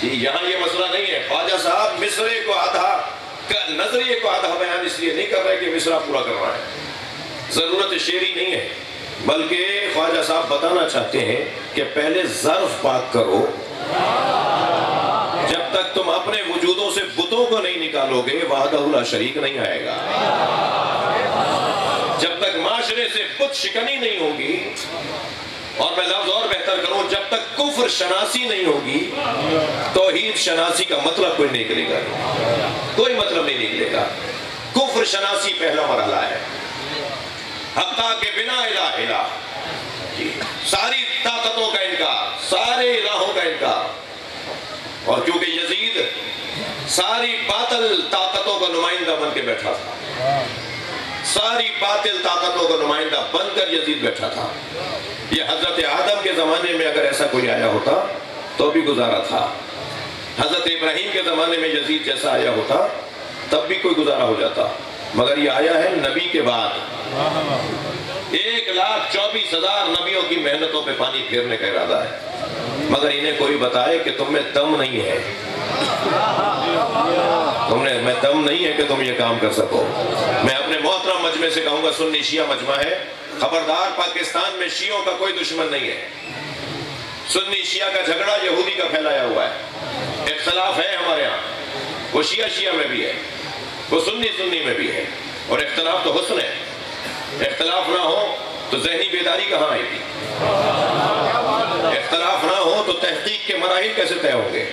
جی یہاں یہ مسئلہ نہیں ہے. خواجہ صاحب مصرے کو آدھا, نظریے کو آدھا بیان اس لیے نہیں کر رہے کہ مصرع پورا کرنا ہے, ضرورت شعری نہیں ہے, بلکہ خواجہ صاحب بتانا چاہتے ہیں کہ پہلے ظرف پاک کرو. جب تک تم اپنے وجودوں سے بتوں کو نہیں نکالو گے وحدہ لا شریک نہیں آئے گا. جب تک معاشرے سے بت شکنی نہیں ہوگی, اور میں لفظ اور بہتر کروں, جب تک کفر شناسی نہیں ہوگی, توحید شناسی کا مطلب کوئی نہیں نکلے گا, کوئی مطلب نہیں نکلے گا. کفر شناسی پہلا مرحلہ ہے. حقا کے بنا الہ الہ, ساری طاقتوں کا انکار, سارے الہوں کا انکار. اور کیونکہ یزید ساری باطل طاقتوں کا نمائندہ بن کے بیٹھا تھا, ساری باطل طاقتوں کا نمائندہ بن کر یزید بیٹھا تھا. یہ حضرت آدم کے زمانے میں اگر ایسا کوئی آیا ہوتا تو بھی گزارا تھا. حضرت ابراہیم کے زمانے میں یزید جیسا آیا ہوتا تب بھی کوئی گزارا ہو جاتا. مگر یہ آیا ہے نبی کے بعد. 1,24,000 نبیوں کی محنتوں پہ پانی پھیرنے کا ارادہ ہے, مگر انہیں کوئی بتائے کہ تم میں دم نہیں ہے, میں دم نہیں ہے کہ تم یہ کام کر سکو. میں اپنے محترم مجمع سے کہوں گا, سنی شیعہ مجمع ہے, خبردار پاکستان میں شیعوں کا کوئی دشمن نہیں ہے. سنی شیعہ کا جھگڑا یہودی کا پھیلایا ہوا ہے. اختلاف ہے ہمارے ہاں, وہ شیعہ میں بھی ہے, وہ سنی میں بھی ہے, اور اختلاف تو حسن ہے. اختلاف نہ ہو تو ذہنی بیداری کہاں آئے گی, اختلاف نہ ہو تو تحقیق کے مراحل کیسے طے ہوں گے,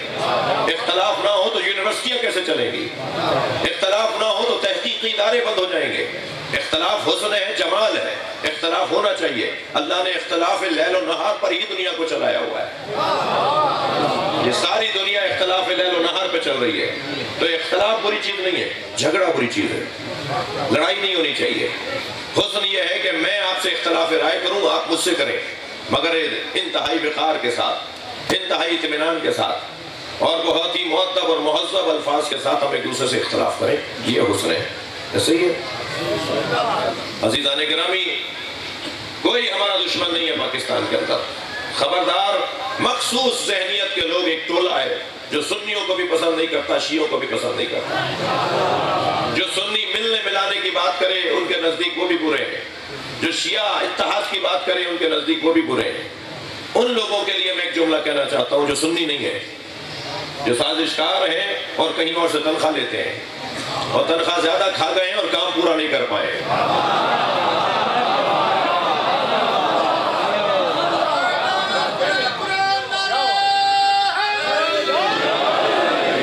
اختلاف نہ ہو تو یونیورسٹیاں کیسے چلیں گی, اختلاف نہ ہو تو تحقیقی ادارے بند ہو جائیں گے. اختلاف حسن ہے, جمال ہے, اختلاف ہونا چاہیے. اللہ نے اختلاف لیل و نہار پر ہی دنیا کو چلایا ہوا ہے. یہ ساری دنیا اختلاف لیل و نہار پہ چل رہی ہے. تو اختلاف بری چیز نہیں ہے, جھگڑا بری چیز ہے, لڑائی نہیں ہونی چاہیے. حسن یہ ہے کہ میں آپ سے اختلاف رائے کروں, آپ مجھ سے کریں, مگر انتہائی وقار کے ساتھ, انتہائی اطمینان کے ساتھ, اور بہت ہی مؤدب اور مہذب الفاظ کے ساتھ ہم ایک دوسرے سے اختلاف کریں. یہ حسن ہے. ایسے ہی ہے عزیزان گرامی, کوئی ہمارا دشمن نہیں ہے پاکستان کے اندر. خبردار, مخصوص ذہنیت کے لوگ, ایک ٹولہ ہے جو سنیوں کو بھی پسند نہیں کرتا, شیعوں کو بھی پسند نہیں کرتا. جو سنی ملنے ملانے کی بات کرے ان کے نزدیک وہ بھی برے ہیں, جو شیعہ اتحاد کی بات کرے ان کے نزدیک وہ بھی برے ہیں. ان لوگوں کے لیے میں ایک جملہ کہنا چاہتا ہوں جو سنی نہیں ہے, جو سازشکار ہیں اور کہیں اور سے تنخواہ لیتے ہیں, اور تنخواہ زیادہ کھا گئے ہیں اور کام پورا نہیں کر پائے.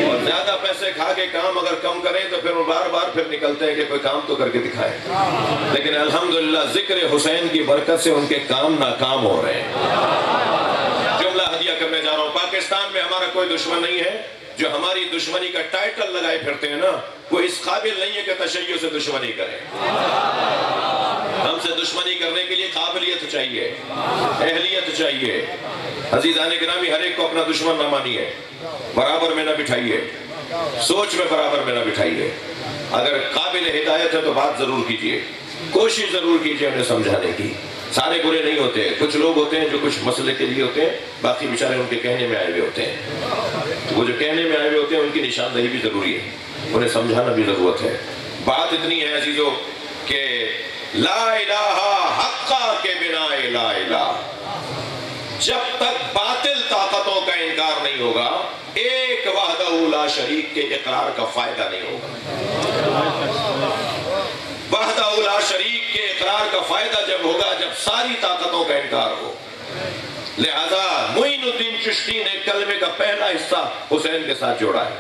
اور زیادہ پیسے کھا کے کام اگر کم کریں تو پھر وہ بار بار پھر نکلتے ہیں کہ کوئی کام تو کر کے دکھائے. لیکن الحمدللہ ذکر حسین کی برکت سے ان کے کام ناکام ہو رہے ہیں. جملہ ہدیہ کرنے جا رہا ہوں, پاکستان میں ہمارا کوئی دشمن نہیں ہے. جو ہماری دشمنی کا ٹائٹل لگائے پھرتے ہیں نا, وہ اس قابل نہیں ہے کہ تشیع سے دشمنی کریں. ہم سے دشمنی کرنے کے لیے قابلیت چاہیے, اہلیت چاہیے. عزیزان گرامی, ہر ایک کو اپنا دشمن نہ مانیے, برابر میں نہ بٹھائیے, سوچ میں برابر میں نہ بٹھائیے. اگر قابل ہدایت ہے تو بات ضرور کیجیے, کوشش ضرور کیجیے انہیں سمجھانے کی. سارے برے نہیں ہوتے, کچھ لوگ ہوتے ہیں جو کچھ مسئلے کے لیے ہوتے ہیں, باقی بیچارے ان کے کہنے میں آئے ہوئے ہوتے ہیں. وہ جو کہنے میں آئے ہوئے ہوتے ہیں ان کی نشاندہی بھی ضروری ہے, انہیں سمجھانا بھی ضرورت ہے. بات اتنی ہے عزیزو کہ لا الہ حقا کے بنا لا الہ, جب تک باطل طاقتوں کا انکار نہیں ہوگا, ایک وحدہ لا شریک کے اقرار کا فائدہ نہیں ہوگا. وحدہ لا شریک کے اقرار کا فائدہ جب ہوگا جب ساری طاقتوں کا انکار ہو۔ لہذا معین الدین چشتی نے کلمے کا پہلا حصہ حسین کے ساتھ جوڑا ہے،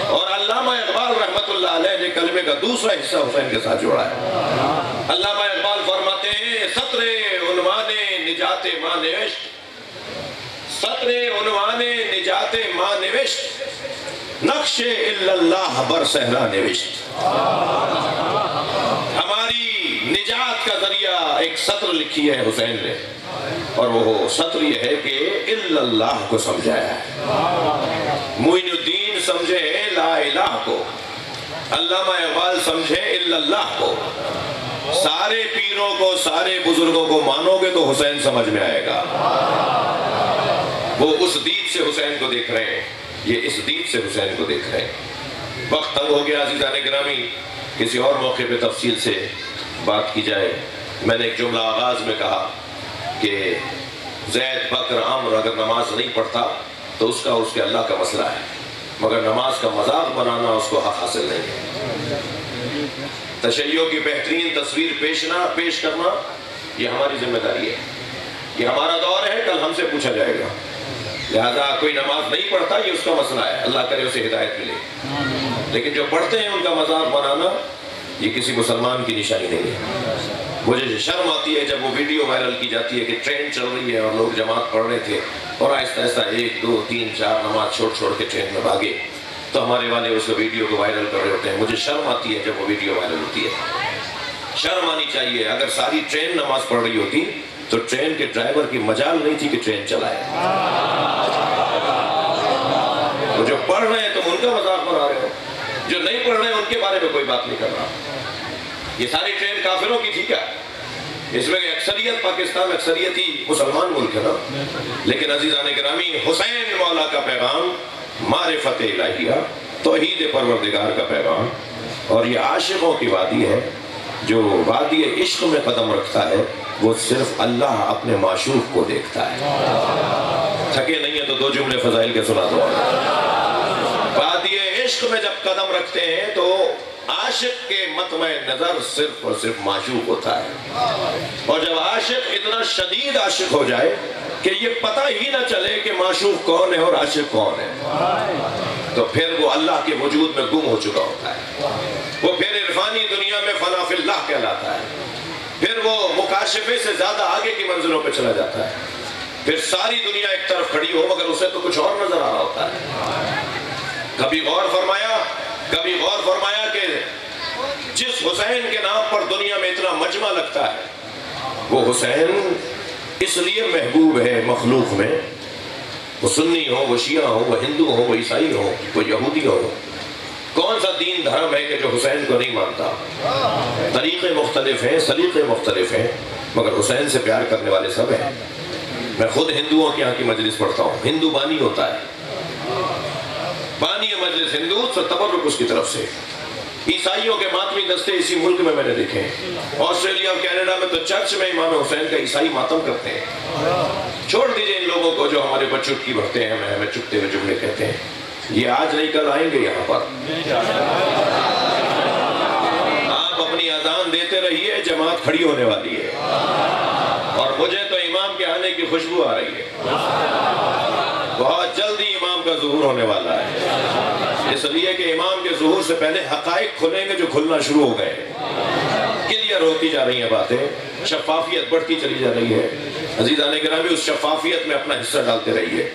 اور علامہ اقبال رحمت اللہ علیہ نے کلمے کا دوسرا حصہ حسین کے ساتھ جوڑا ہے۔ علامہ اقبال فرماتے ہیں سطر عنوان نجات ماں نوشت، سطر عنوان نجات ماں نوشت، نقش الا اللہ بر صحرا نوشت۔ ہماری نجات کا ذریعہ ایک سطر لکھی ہے حسین نے، اور وہ سطر یہ ہے کہ الا اللہ کو سمجھایا ہے۔ معین الدین سمجھے لا الہ کو، علامہ اقبال سمجھے الا اللہ کو۔ سارے پیروں کو، سارے بزرگوں کو مانو گے تو حسین سمجھ میں آئے گا۔ وہ اس دید سے حسین کو دیکھ رہے ہیں، یہ اس دید سے حسین کو دیکھ رہے ہیں۔ وقت تنگ ہو گیا عزیزان گرامی، کسی اور موقع پہ تفصیل سے بات کی جائے۔ میں نے ایک جملہ آغاز میں کہا کہ زید بکر عمر اگر نماز نہیں پڑھتا تو اس کا اور اس کے اللہ کا مسئلہ ہے، مگر نماز کا مذاق بنانا اس کو حق حاصل نہیں ہے۔ تشیع کی بہترین تصویر پیش کرنا یہ ہماری ذمہ داری ہے، یہ ہمارا دور ہے، کل ہم سے پوچھا جائے گا۔ لہذا کوئی نماز نہیں پڑھتا یہ اس کا مسئلہ ہے، اللہ کرے اسے ہدایت ملے، لیکن جو پڑھتے ہیں ان کا مذاق بنانا یہ کسی مسلمان کی نشانی نہیں ہے۔ مجھے شرم آتی ہے جب وہ ویڈیو وائرل کی جاتی ہے کہ ٹرین چل رہی ہے اور لوگ جماعت پڑھ رہے تھے اور آہستہ آہستہ 1 2 3 4 نماز چھوڑ کے ٹرین میں بھاگے، تو ہمارے والے اس ویڈیو کو وائرل کر رہے ہوتے ہیں۔ مجھے شرم آتی ہے جب وہ ویڈیو وائرل ہوتی ہے، شرم آنی چاہیے۔ اگر ساری ٹرین نماز پڑھ رہی ہوتی تو ٹرین کے ڈرائیور کی مجال نہیں تھی کہ ٹرین چلائے۔ تو جو پڑھ رہے ہیں تم ان کا مذاق بنا رہے ہو، جو نہیں پڑھ رہے ہیں ان کے بارے میں کوئی بات نہیں کر رہا۔ یہ ساری ٹرین کافروں کی تھی کیا؟ اس میں اکثریت پاکستان اکثریتی مسلمان ملک ہے نا، لیکن عزیزان گرامی حسین مولا کا پیغام معرفت الہیہ، توحید پروردگار کا پیغام، اور یہ عاشقوں کی وادی ہے۔ جو وادی عشق میں قدم رکھتا ہے وہ صرف اللہ اپنے معشوق کو دیکھتا ہے۔ تھکے نہیں ہیں تو 2 جملے فضائل کے سنا دو۔ وادی عشق میں جب قدم رکھتے ہیں تو عاشق کے مطمع نظر صرف اور صرف معشوق ہوتا ہے، اور جب عاشق اتنا شدید عاشق ہو جائے کہ یہ پتہ ہی نہ چلے کہ معشوق کون ہے اور عاشق کون ہے، تو پھر وہ اللہ کے وجود میں گم ہو چکا ہوتا ہے، وہ پھر عرفانی دنیا میں فنا فی اللہ کہلاتا ہے، پھر وہ مکاشفے سے زیادہ آگے کی منزلوں پہ چلا جاتا ہے، پھر ساری دنیا ایک طرف کھڑی ہو مگر اسے تو کچھ اور نظر آ رہا ہوتا ہے۔ کبھی غور فرمایا کہ جس حسین کے نام پر دنیا میں اتنا مجمع لگتا ہے وہ حسین اس لیے محبوب ہے مخلوق میں، وہ سنی ہو، وہ شیعہ ہو، وہ ہندو ہو، وہ عیسائی ہو، وہ یہودی ہو، کون سا دین دھرم ہے کہ جو حسین کو نہیں مانتا؟ طریقے مختلف ہیں، سلیقے مختلف ہیں، مگر حسین سے پیار کرنے والے سب ہیں۔ میں خود ہندوؤں کے یہاں کی مجلس پڑھتا ہوں، ہندو بانی ہوتا ہے، بانی مجلس ہندو تو تبرک اس کی طرف سے۔ عیسائیوں کے ماتمی دستے اسی ملک میں نے دیکھے ہیں، آسٹریلیا اور کینیڈا میں تو چرچ میں امام حسین کا عیسائی ماتم کرتے ہیں۔ چھوڑ دیجئے ان لوگوں کو جو ہمارے پر چٹکی بھرتے ہیں، ہمیں چکتے ہوئے جملے کہتے ہیں، یہ آج نہیں کل آئیں گے یہاں پر۔ آپ اپنی اذان دیتے رہیے، جماعت کھڑی ہونے والی ہے، اور مجھے تو امام کے آنے کی خوشبو آ رہی ہے، بہت جلدی امام کا ظہور ہونے والا ہے، اس لیے کہ امام کے ظہور سے پہلے حقائق کھلیں گے جو کھلنا شروع ہو گئے، کلیئر ہوتی جا رہی ہیں باتیں، شفافیت بڑھتی چلی جا رہی ہے۔ عزیزان گرامی اس شفافیت میں اپنا حصہ ڈالتے رہیے،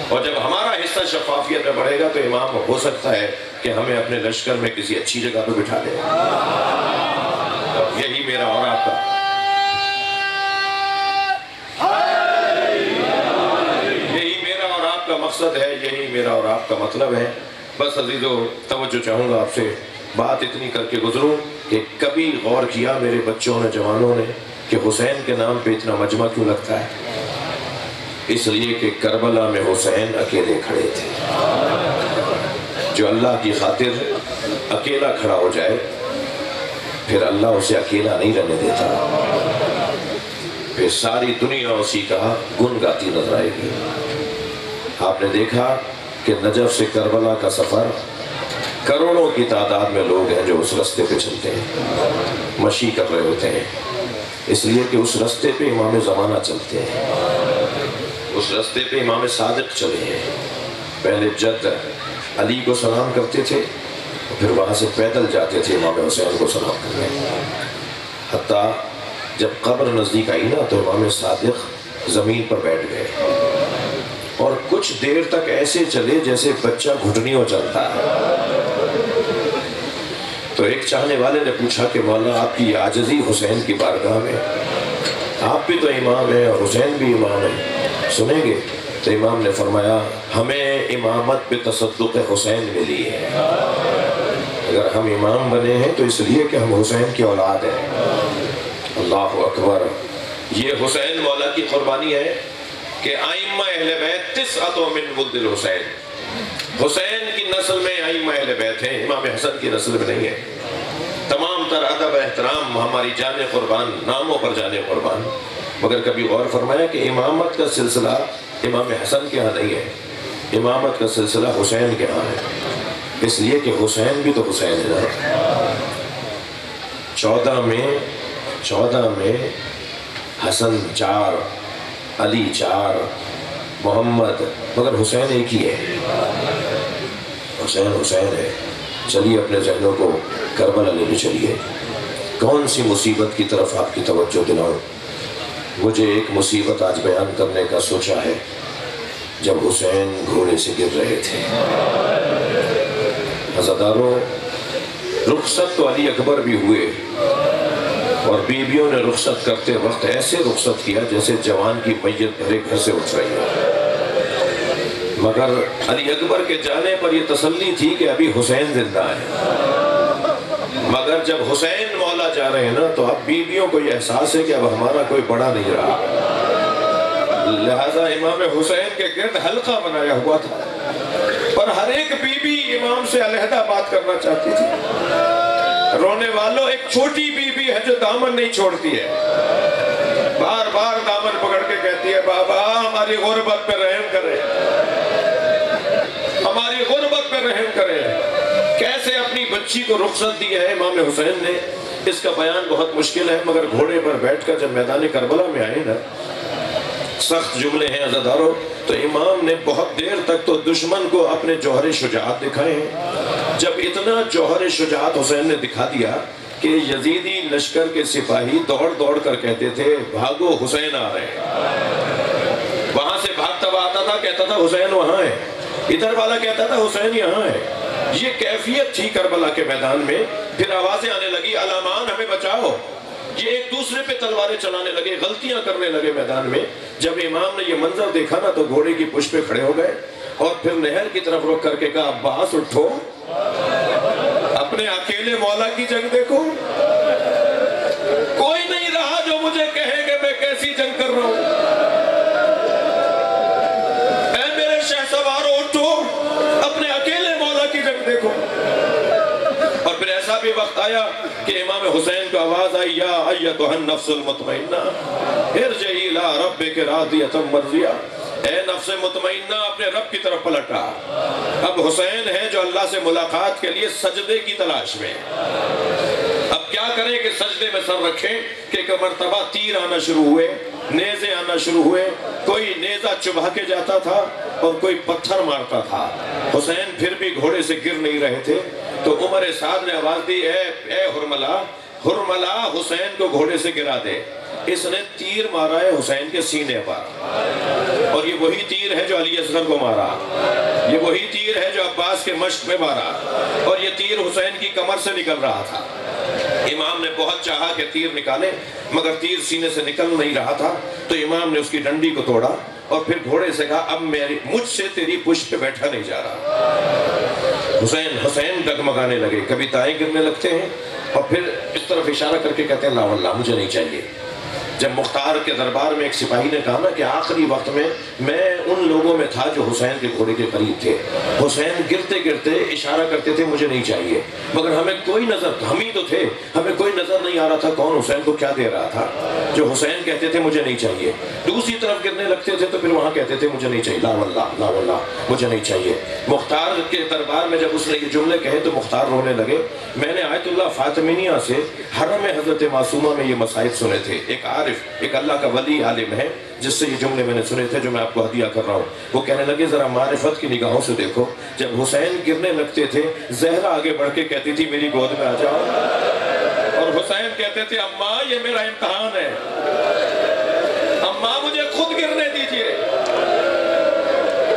اور جب ہمارا حصہ شفافیت میں بڑھے گا تو امام ہو سکتا ہے کہ ہمیں اپنے لشکر میں کسی اچھی جگہ پہ بٹھا دے۔ یہی میرا اور آپ کا مقصد ہے، یہی میرا اور آپ کا مطلب ہے۔ بس عزیزو توجہ چاہوں گا آپ سے، بات اتنی کر کے گزروں کہ کبھی غور کیا میرے بچوں نے، جوانوں نے، کہ حسین کے نام پہ اتنا مجمع کیوں لگتا ہے؟ اس لیے کہ کربلا میں حسین اکیلے کھڑے تھے۔ جو اللہ کی خاطر اکیلا کھڑا ہو جائے پھر اللہ اسے اکیلا نہیں رہنے دیتا، پھر ساری دنیا اسی کا گن گاتی نظر آئے گی۔ آپ نے دیکھا کہ نجف سے کربلا کا سفر کروڑوں کی تعداد میں لوگ ہیں جو اس راستے پہ چلتے ہیں، مشی کر رہے ہوتے ہیں، اس لیے کہ اس راستے پہ امام زمانہ چلتے ہیں، اس راستے پہ امام صادق چلے ہیں۔ پہلے جد علی کو سلام کرتے تھے، پھر وہاں سے پیدل جاتے تھے امام حسین کو سلام کرنے، حتیٰ جب قبر نزدیک آئی نا تو امام صادق زمین پر بیٹھ گئے اور کچھ دیر تک ایسے چلے جیسے بچہ گھٹنیوں چلتا ہے۔ تو ایک چاہنے والے نے پوچھا کہ مولا آپ کی عاجزی حسین کی بارگاہ میں، آپ بھی تو امام ہیں اور حسین بھی امام ہیں، سنیں گے؟ تو امام نے فرمایا ہمیں امامت پہ تصدق حسین ملی ہے، اگر ہم امام بنے ہیں تو اس لیے کہ ہم حسین کی اولاد ہیں۔ اللہ اکبر! یہ حسین مولا کی قربانی ہے کہ ائمہ اہل بیت تسعۃ من ولد الحسین، حسین کی نسل میں ائمہ اہل بیت ہیں، امام حسن کی نسل میں نہیں ہے۔ تمام تر ادب احترام ہماری جان قربان، ناموں پر جانے قربان، مگر کبھی غور فرمایا کہ امامت کا سلسلہ امام حسن کے ہاں نہیں ہے، امامت کا سلسلہ حسین کے ہاں ہے، اس لیے کہ حسین بھی تو حسین ہے نا۔ 14 میں حسن 4، علی 4، محمد، مگر حسین ایک ہی ہے، حسین ہے۔ چلیے اپنے ذہنوں کو کربلا لے چلیے، کون سی مصیبت کی طرف آپ کی توجہ دلاؤں؟ مجھے ایک مصیبت آج بیان کرنے کا سوچا ہے، جب حسین گھوڑے سے گر رہے تھے۔ عزاداروں، رخصت تو علی اکبر بھی ہوئے اور بیویوں نے رخصت کرتے وقت ایسے رخصت کیا جیسے جوان کی میت بھرے گھر سے اٹھ رہی ہے، مگر علی اکبر کے جانے پر یہ تسلی تھی کہ ابھی حسین زندہ ہے۔ مگر جب حسین مولا جا رہے ہیں نا تو اب بیویوں کو یہ احساس ہے کہ اب ہمارا کوئی بڑا نہیں رہا، لہذا امام حسین کے گرد حلقہ بنایا ہوا تھا، پر ہر ایک بیوی امام سے علیحدہ بات کرنا چاہتی تھی۔ رونے والوں، ایک چھوٹی بیوی ہے جو دامن نہیں چھوڑتی ہے، بار بار دامن پکڑ کے کہتی ہے بابا ہماری غربت پہ رحم کرے، ہماری غربت پہ رحم کرے۔ کیسے اپنی بچی کو رخصت دی ہے امام حسین نے، اس کا بیان بہت مشکل ہے، مگر گھوڑے پر بیٹھ کر جب میدان کربلا میں آئے نا، سخت جملے ہیں عزاداروں، تو امام نے بہت دیر تک تو دشمن کو اپنے جوہر شجاعت دکھائے ہیں۔ جب اتنا جوہر شجاعت حسین نے دکھا دیا کہ یزیدی لشکر کے سپاہی دوڑ دوڑ کر کہتے تھے بھاگو حسین آ رہے ہیں، وہاں سے بھاگتا ہوا آتا تھا، کہتا تھا حسین وہاں ہے، ادھر والا کہتا تھا حسین یہاں ہے۔ یہ کیفیت تھی کربلا کے میدان میں۔ پھر آوازیں آنے لگی علامان ہمیں بچاؤ، یہ ایک دوسرے پہ تلواریں چلانے لگے، غلطیاں کرنے لگے میدان میں۔ جب امام نے یہ منظر دیکھا نا تو گھوڑے کی پشت پہ کھڑے ہو گئے اور پھر نہر کی طرف رک کر کے کہا عباس اٹھو، اپنے اکیلے مولا کی جنگ دیکھو، کوئی نہیں رہا جو مجھے کہے کہ میں کیسی جنگ کر رہا ہوں۔ اے میرے شہسوارو اٹھو، اپنے اکیلے مولا کی جنگ دیکھو۔ اور پھر ایسا بھی وقت آیا کہ امام حسین کو آواز آئی یا ایتھا النفس المطمئنہ ارجعی الی ربک راضیۃ مرضیہ، اے نفس مطمئنہ اپنے رب کی طرف پلٹا۔ اب حسین ہے جو اللہ سے ملاقات کے لیے سجدے کی تلاش میں، اب کیا کریں کہ سجدے میں سر رکھیں کہ ایک مرتبہ تیر آنا شروع ہوئے، نیزے آنا شروع ہوئے، کوئی نیزہ چبھا کے جاتا تھا اور کوئی پتھر مارتا تھا۔ حسین پھر بھی گھوڑے سے گر نہیں رہے تھے تو عمر سعد نے آواز دی اے ہرملا حسین کو گھوڑے سے گرا دے۔ اس نے تیر مارا ہے حسین کے سینے پر، اور یہ وہی تیر ہے جو علی اصغر کو مارا، یہ وہی تیر ہے جو عباس کے مشق میں مارا، اور یہ تیر حسین کی کمر سے نکل رہا تھا۔ امام نے بہت چاہا کہ تیر نکالے مگر تیر سینے سے نکل نہیں رہا تھا، تو امام نے اس کی ڈنڈی کو توڑا اور پھر گھوڑے سے کہا اب مجھ سے تیری پشت پہ بیٹھا نہیں جا رہا۔ حسین ڈگمگانے لگے، کبھی دائیں گرنے لگتے ہیں اور پھر اس طرف اشارہ کر کے کہتے ہیں لا واللہ مجھے نہیں چاہیے. جب مختار کے دربار میں ایک سپاہی نے کہا نا کہ آخری وقت میں ان لوگوں میں تھا جو حسین کے گھوڑے کے قریب تھے, حسین گرتے گرتے اشارہ کرتے تھے مجھے نہیں چاہیے, مگر ہمیں کوئی نظر, ہم ہی تو تھے, ہمیں کوئی نظر نہیں آ رہا تھا کون حسین کو کیا دے رہا تھا. جو حسین کہتے تھے مجھے نہیں چاہیے, دوسری طرف گرنے لگتے تھے تو پھر وہاں کہتے تھے مجھے نہیں چاہیے, لا واللہ لا واللہ مجھے نہیں چاہیے. مختار کے دربار میں جب اس نے یہ جملے کہے تو مختار رونے لگے. میں نے آیت اللہ فاطمیہ سے حرم حضرت معصومہ میں یہ مصائب سنے تھے. ایک عارف, ایک اللہ کا ولی عالم ہے جس سے یہ جملے میں نے سنے تھے جو میں آپ کو ہدیہ کر رہا ہوں. وہ کہنے لگے ذرا معرفت کی نگاہوں سے دیکھو, جب حسین گرنے لگتے تھے زہرا آگے بڑھ کے کہتی تھی میری گود میں آ جاؤ, اور حسین کہتے تھے اماں یہ میرا امتحان ہے, اماں مجھے خود گرنے دیجئے.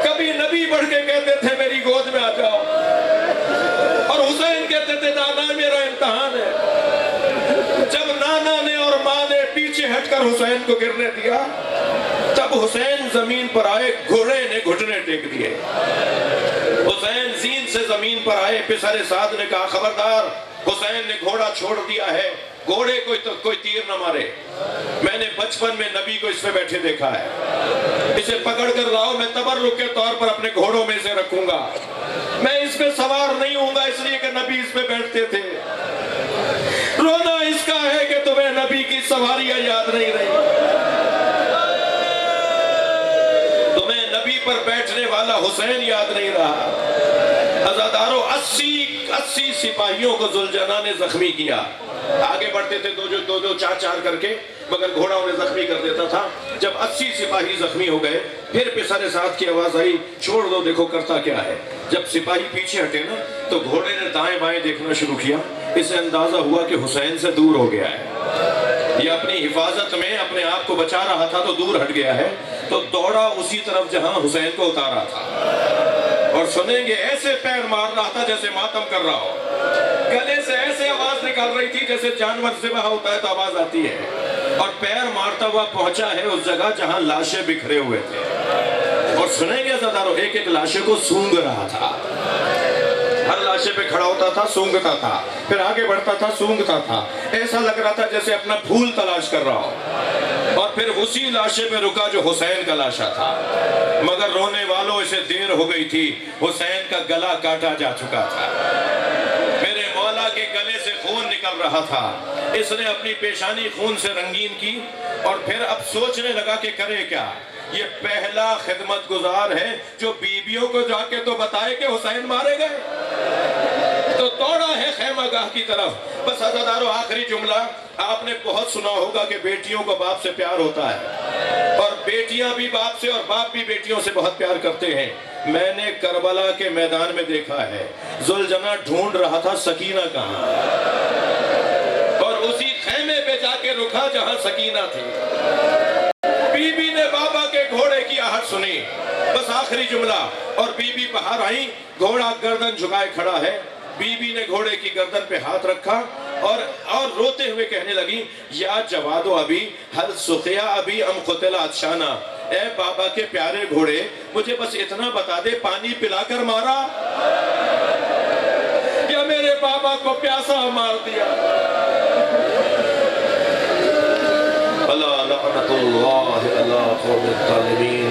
کبھی نبی بڑھ کے کہتے تھے میری گود میں آ جاؤ, اور حسین کہتے تھے نانا میرا امتحان ہے. جب نانا نے اور ماں نے پیچھے ہٹ کر حسین کو گرنے دیا تب حسین زمین پر آئے, گھوڑے نے گھٹنے ٹیک دیے. حسین زین سے زمین پر آئے, پسر سعد نے کہا خبردار, حسین نے گھوڑا چھوڑ دیا ہے, گھوڑے کوئی تیر نہ مارے. میں نے بچپن میں نبی کو اس پہ بیٹھے دیکھا ہے, اسے پکڑ کر لاؤ, میں تبرک کے طور پر اپنے گھوڑوں میں سے رکھوں گا. میں اس پہ سوار نہیں ہوں گا اس لیے کہ نبی اس پہ بیٹھتے تھے. رونا اس کا ہے کہ تمہیں نبی کی سواریاں یاد نہیں رہی, تمہیں نبی پر بیٹھنے والا حسین یاد نہیں رہا. عزادارو 80 سپاہیوں کو ذوالجناح نے زخمی کیا. آگے بڑھتے تھے دو چار کر کے, مگر گھوڑا انہیں زخمی کر دیتا تھا. جب 80 سپاہی زخمی ہو گئے پھر پسر سعد کی آواز آئی چھوڑ دو دیکھو کرتا کیا ہے. جب سپاہی پیچھے ہٹے نا تو گھوڑے نے دائیں بائیں دیکھنا شروع کیا. اسے اندازہ ہوا کہ حسین سے دور ہو گیا ہے, یہ اپنی حفاظت میں اپنے آپ کو بچا رہا تھا تو دور ہٹ گیا ہے, تو دوڑا اسی طرف جہاں حسین کو اتارا تھا. اور سنیں گے ایسے پیر مار رہا تھا جیسے ماتم کر رہا ہو, گلے سے ایسے آواز نکال رہی تھی جیسے جانور ذبح ہوتا ہے تو آواز آتی ہے. اور پیر مارتا ہوا پہنچا ہے اس جگہ جہاں لاشیں بکھرے ہوئے تھے. اور سنیں گے عزادارو ایک ایک لاشیں کو سونگ رہا تھا, ہر لاشے پہ کھڑا ہوتا تھا سونگتا تھا, پھر آگے بڑھتا تھا سونگتا تھا, ایسا لگ رہا تھا جیسے اپنا پھول تلاش کر رہا ہو. اور پھر اسی لاشے پہ رکا جو حسین کا لاشا تھا, مگر رونے والوں اسے دیر ہو گئی تھی, حسین کا گلا کاٹا جا چکا تھا. میرے مولا کے گلے سے خون نکل رہا تھا, اس نے اپنی پیشانی خون سے رنگین کی اور پھر اب سوچنے لگا کہ کرے کیا. یہ پہلا خدمت گزار ہے جو بیویوں کو جا کے تو بتائے کہ حسین مارے گئے, تو دوڑا ہے خیمہ گاہ کی طرف. بس عزادارو آخری جملہ آپ نے بہت سنا ہوگا کہ بیٹیوں کو باپ سے پیار ہوتا ہے, اور بیٹیاں بھی باپ سے اور باپ بھی بیٹیوں سے بہت پیار کرتے ہیں. میں نے کربلا کے میدان میں دیکھا ہے ذوالجناح ڈھونڈ رہا تھا سکینہ کہاں, اور اسی خیمے پہ جا کے رکا جہاں سکینہ تھی. بی بی نے بابا کے گھوڑے کی آہٹ سنی, بس آخری جملہ, اور بی بی باہر آئی, گھوڑا گردن جھکائے کھڑا ہے. بی بی نے گھوڑے کی گردن پہ ہاتھ رکھا اور روتے ہوئے کہنے لگی یا جوادو ابی حل سقیا ابی ام قتل عطشانہ, اے بابا کے پیارے گھوڑے مجھے بس اتنا بتا دے پانی پلا کر مارا یا میرے بابا کو پیاسا مار دیا. اللہ لعنت اللہ علی قوم الظالمین.